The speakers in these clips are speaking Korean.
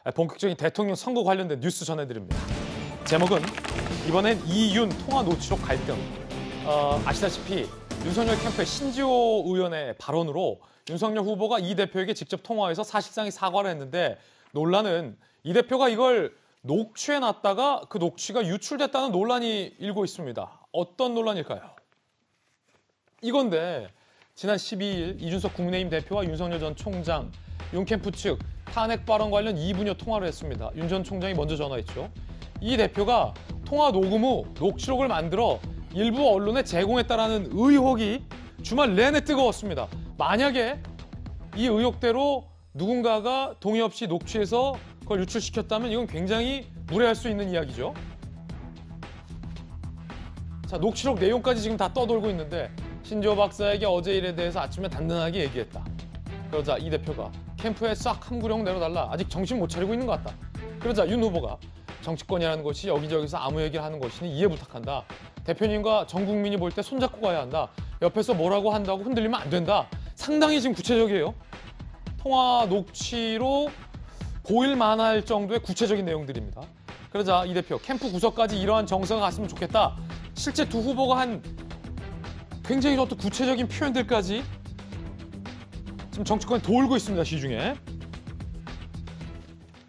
본격적인 대통령 선거 관련된 뉴스 전해드립니다. 제목은 이번엔 이윤 통화 노치록 갈등. 아시다시피 윤석열 캠프의 신지호 의원의 발언으로 윤석열 후보가 이 대표에게 직접 통화해서 사실상의 사과를 했는데, 논란은 이 대표가 이걸 녹취해놨다가 그 녹취가 유출됐다는 논란이 일고 있습니다. 어떤 논란일까요? 이건데, 지난 12일 이준석 국민의힘 대표와 윤석열 전 총장, 윤 캠프 측 탄핵 발언 관련 2분여 통화를 했습니다. 윤 전 총장이 먼저 전화했죠. 이 대표가 통화 녹음 후 녹취록을 만들어 일부 언론에 제공했다라는 의혹이 주말 내내 뜨거웠습니다. 만약에 이 의혹대로 누군가가 동의 없이 녹취해서 그걸 유출시켰다면 이건 굉장히 무례할 수 있는 이야기죠. 자, 녹취록 내용까지 지금 다 떠돌고 있는데, 신지호 박사에게 어제 일에 대해서 아침에 단단하게 얘기했다. 그러자 이 대표가 캠프에 싹 한 구령 내려달라. 아직 정신 못 차리고 있는 것 같다. 그러자 윤 후보가 정치권이라는 것이 여기저기서 아무 얘기를 하는 것이니 이해 부탁한다. 대표님과 전 국민이 볼 때 손잡고 가야 한다. 옆에서 뭐라고 한다고 흔들리면 안 된다. 상당히 지금 구체적이에요. 통화 녹취로 보일 만할 정도의 구체적인 내용들입니다. 그러자 이 대표, 캠프 구석까지 이러한 정서가 갔으면 좋겠다. 실제 두 후보가 한 굉장히 어떤 구체적인 표현들까지 지금 정치권에 돌고 있습니다, 시중에.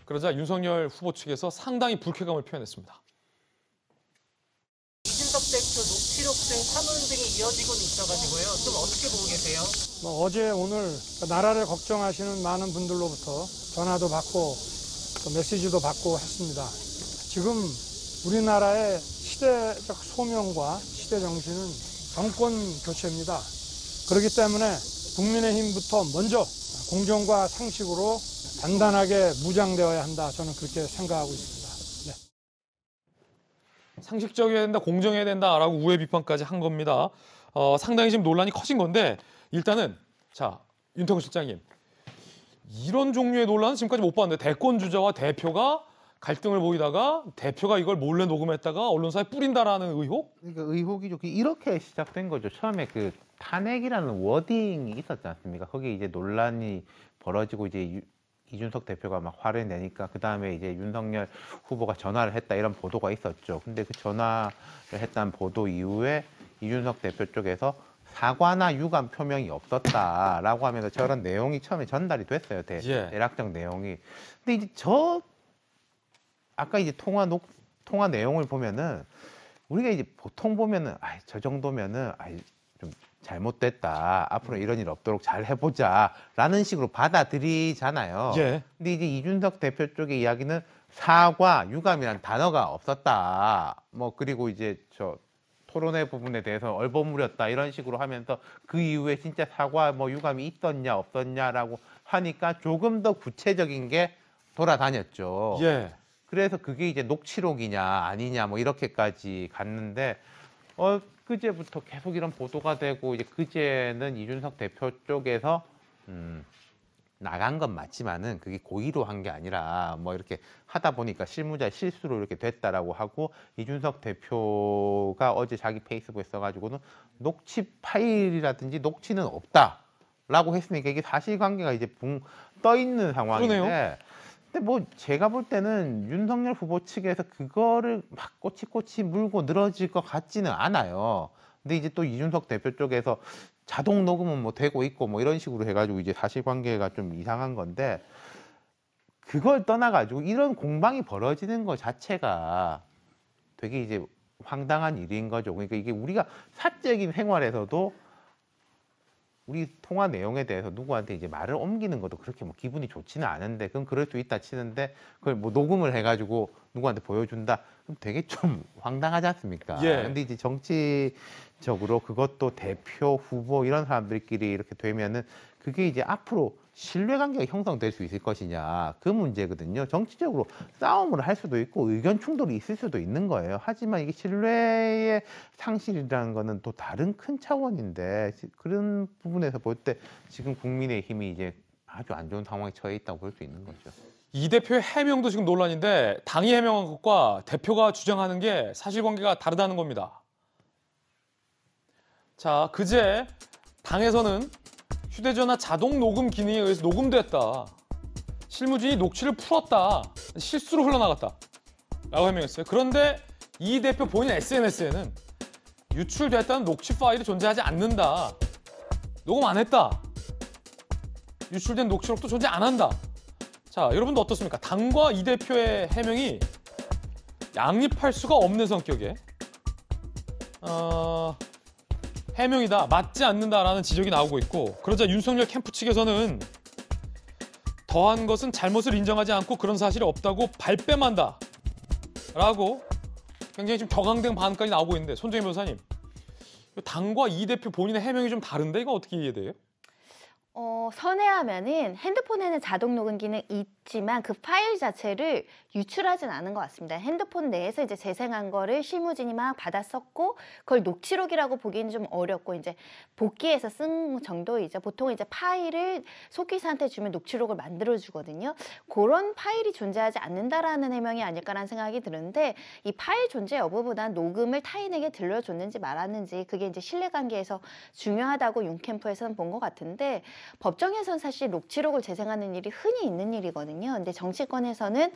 그러자 윤석열 후보 측에서 상당히 불쾌감을 표현했습니다. 이준석 대표 녹취록 등 파문 등이 이어지고 있어가지고요. 좀 어떻게 보고 계세요? 어제 오늘 나라를 걱정하시는 많은 분들로부터 전화도 받고 또 메시지도 받고 했습니다. 지금 우리나라의 시대적 소명과 시대 정신은 정권 교체입니다. 그렇기 때문에 국민의힘부터 먼저 공정과 상식으로 단단하게 무장되어야 한다. 저는 그렇게 생각하고 있습니다. 네. 상식적이어야 된다, 공정해야 된다라고 우회 비판까지 한 겁니다. 상당히 지금 논란이 커진 건데, 일단은 자, 윤태곤 실장님, 이런 종류의 논란은 지금까지 못 봤는데, 대권 주자와 대표가 갈등을 보이다가 대표가 이걸 몰래 녹음했다가 언론사에 뿌린다라는 의혹? 그러니까 의혹이죠. 이렇게 시작된 거죠. 처음에 그 탄핵이라는 워딩이 있었지 않습니까? 거기에 이제 논란이 벌어지고 이제 이준석 대표가 막 화를 내니까 그 다음에 이제 윤석열 후보가 전화를 했다, 이런 보도가 있었죠. 근데 그 전화를 했다는 보도 이후에 이준석 대표 쪽에서 사과나 유감 표명이 없었다라고 하면서 저런 내용이 처음에 전달이 됐어요. 대략적 내용이. 근데 이제 아까 이제 통화 내용을 보면은 우리가 이제 보통 보면은 저 정도면은 좀 잘못됐다. 앞으로 이런 일 없도록 잘 해보자라는 식으로 받아들이잖아요. 예. 근데 이제 이준석 대표 쪽의 이야기는 사과, 유감이란 단어가 없었다. 뭐 그리고 이제 저 토론회 부분에 대해서 얼버무렸다, 이런 식으로 하면서 그 이후에 진짜 사과, 뭐 유감이 있었냐 없었냐라고 하니까 조금 더 구체적인 게 돌아다녔죠. 예. 그래서 그게 이제 녹취록이냐 아니냐 뭐 이렇게까지 갔는데, 그제부터 계속 이런 보도가 되고, 이제 그제는 이준석 대표 쪽에서 나간 건 맞지만은 그게 고의로 한 게 아니라 뭐 이렇게 하다 보니까 실무자의 실수로 이렇게 됐다라고 하고, 이준석 대표가 어제 자기 페이스북에 써가지고는 녹취 파일이라든지 녹취는 없다라고 했으니까 이게 사실관계가 이제 붕 떠 있는 상황인데. 그러네요. 근데 뭐 제가 볼 때는 윤석열 후보 측에서 그거를 막 꼬치꼬치 물고 늘어질 것 같지는 않아요. 근데 이제 또 이준석 대표 쪽에서 자동 녹음은 뭐 되고 있고 뭐 이런 식으로 해가지고 이제 사실관계가 좀 이상한 건데, 그걸 떠나가지고 이런 공방이 벌어지는 것 자체가 되게 이제 황당한 일인 거죠. 그러니까 이게 우리가 사적인 생활에서도 우리 통화 내용에 대해서 누구한테 이제 말을 옮기는 것도 그렇게 뭐 기분이 좋지는 않은데, 그건 그럴 수 있다 치는데, 그걸 뭐 녹음을 해가지고 누구한테 보여준다, 그럼 되게 좀 황당하지 않습니까? 예. 근데 이제 정치적으로 그것도 대표, 후보 이런 사람들끼리 이렇게 되면은 그게 이제 앞으로 신뢰관계가 형성될 수 있을 것이냐, 그 문제거든요. 정치적으로 싸움을 할 수도 있고 의견 충돌이 있을 수도 있는 거예요. 하지만 이게 신뢰의 상실이라는 거는 또 다른 큰 차원인데, 그런 부분에서 볼 때 지금 국민의힘이 이제 아주 안 좋은 상황에 처해 있다고 볼 수 있는 거죠. 이 대표의 해명도 지금 논란인데, 당이 해명한 것과 대표가 주장하는 게 사실관계가 다르다는 겁니다. 자, 그제 당에서는 휴대전화 자동 녹음 기능에 의해서 녹음됐다. 실무진이 녹취를 풀었다. 실수로 흘러나갔다. 라고 해명했어요. 그런데 이 대표 본인 SNS에는 유출됐다는 녹취 파일이 존재하지 않는다. 녹음 안 했다. 유출된 녹취록도 존재 안 한다. 자, 여러분도 어떻습니까? 당과 이 대표의 해명이 양립할 수가 없는 성격의 해명이다, 맞지 않는다라는 지적이 나오고 있고, 그러자 윤석열 캠프 측에서는 더한 것은 잘못을 인정하지 않고 그런 사실이 없다고 발뺌한다 라고 굉장히 지금 격앙된 반응까지 나오고 있는데, 손정희 변호사님, 당과 이 대표 본인의 해명이 좀 다른데 이거 어떻게 이해돼요? 선회하면은 핸드폰에는 자동 녹음 기능 있지만 그 파일 자체를 유출하진 않은 것 같습니다. 핸드폰 내에서 이제 재생한 거를 실무진이 막 받아 썼고, 그걸 녹취록이라고 보기는 좀 어렵고, 이제 복귀해서 쓴 정도이죠. 보통 이제 파일을 속기사한테 주면 녹취록을 만들어 주거든요. 그런 파일이 존재하지 않는다라는 해명이 아닐까라는 생각이 드는데, 이 파일 존재 여부보다는 녹음을 타인에게 들려줬는지 말았는지, 그게 이제 신뢰관계에서 중요하다고 윤캠프에서는 본 것 같은데, 법정에서는 사실 녹취록을 재생하는 일이 흔히 있는 일이거든요. 근데 정치권에서는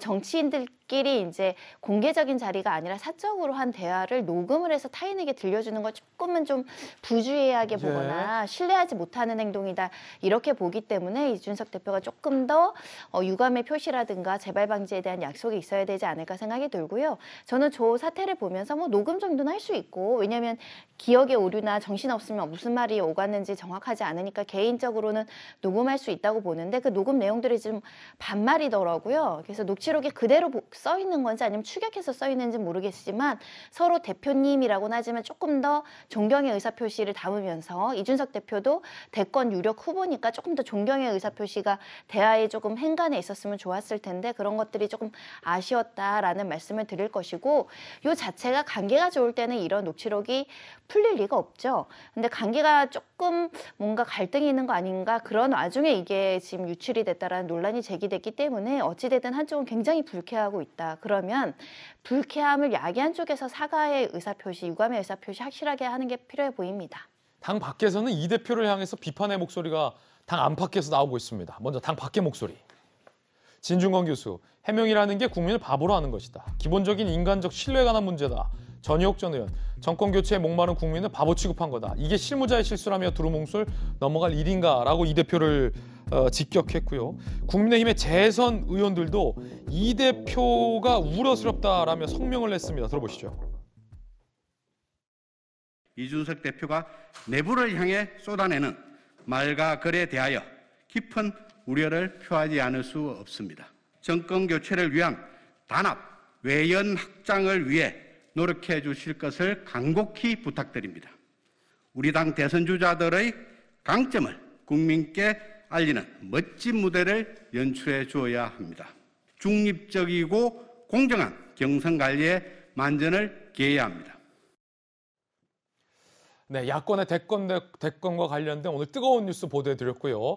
정치인들끼리 이제 공개적인 자리가 아니라 사적으로 한 대화를 녹음을 해서 타인에게 들려주는 걸 조금은 좀 부주의하게 보거나 신뢰하지 못하는 행동이다, 이렇게 보기 때문에 이준석 대표가 조금 더 유감의 표시라든가 재발 방지에 대한 약속이 있어야 되지 않을까 생각이 들고요. 저는 저 사태를 보면서 뭐 녹음 정도는 할 수 있고, 왜냐하면 기억의 오류나 정신없으면 무슨 말이 오갔는지 정확하지 않으니까 개인적으로는 녹음할 수 있다고 보는데, 그 녹음 내용들이 좀 반말이더라고요. 그래서 녹취록에 그대로 써 있는 건지 아니면 추격해서 써 있는지 모르겠지만, 서로 대표님이라고는 하지만 조금 더 존경의 의사표시를 담으면서, 이준석 대표도 대권 유력 후보니까 조금 더 존경의 의사표시가 대화에 조금 행간에 있었으면 좋았을 텐데, 그런 것들이 조금 아쉬웠다라는 말씀을 드릴 것이고, 요 자체가 관계가 좋을 때는 이런 녹취록이 풀릴 리가 없죠. 근데 관계가 조금 뭔가 갈등이 있는 거 아닌가, 그런 와중에 이게 지금 유출이 됐다라는 논란이 제기됐기 때문에 어찌됐든 한쪽은 굉장히 불쾌하고 있다. 그러면 불쾌함을 야기한 쪽에서 사과의 의사표시, 유감의 의사표시 확실하게 하는 게 필요해 보입니다. 당 밖에서는 이 대표를 향해서 비판의 목소리가 당 안팎에서 나오고 있습니다. 먼저 당 밖의 목소리. 진중권 교수, 해명이라는 게 국민을 바보로 하는 것이다. 기본적인 인간적 신뢰에 관한 문제다. 전희옥 전 의원, 정권 교체에 목마른 국민을 바보 취급한 거다. 이게 실무자의 실수라며 두루뭉술 넘어갈 일인가라고 이 대표를 직격했고요. 국민의힘의 재선 의원들도 이 대표가 우려스럽다라며 성명을 냈습니다. 들어보시죠. 이준석 대표가 내부를 향해 쏟아내는 말과 글에 대하여 깊은 우려를 표하지 않을 수 없습니다. 정권 교체를 위한 단합, 외연 확장을 위해 노력해 주실 것을 간곡히 부탁드립니다. 우리 당 대선 주자들의 강점을 국민께 알리는 멋진 무대를 연출해 주어야 합니다. 중립적이고 공정한 경선 관리에 만전을 기해야 합니다. 네, 야권의 대권과 관련된 오늘 뜨거운 뉴스 보도해드렸고요.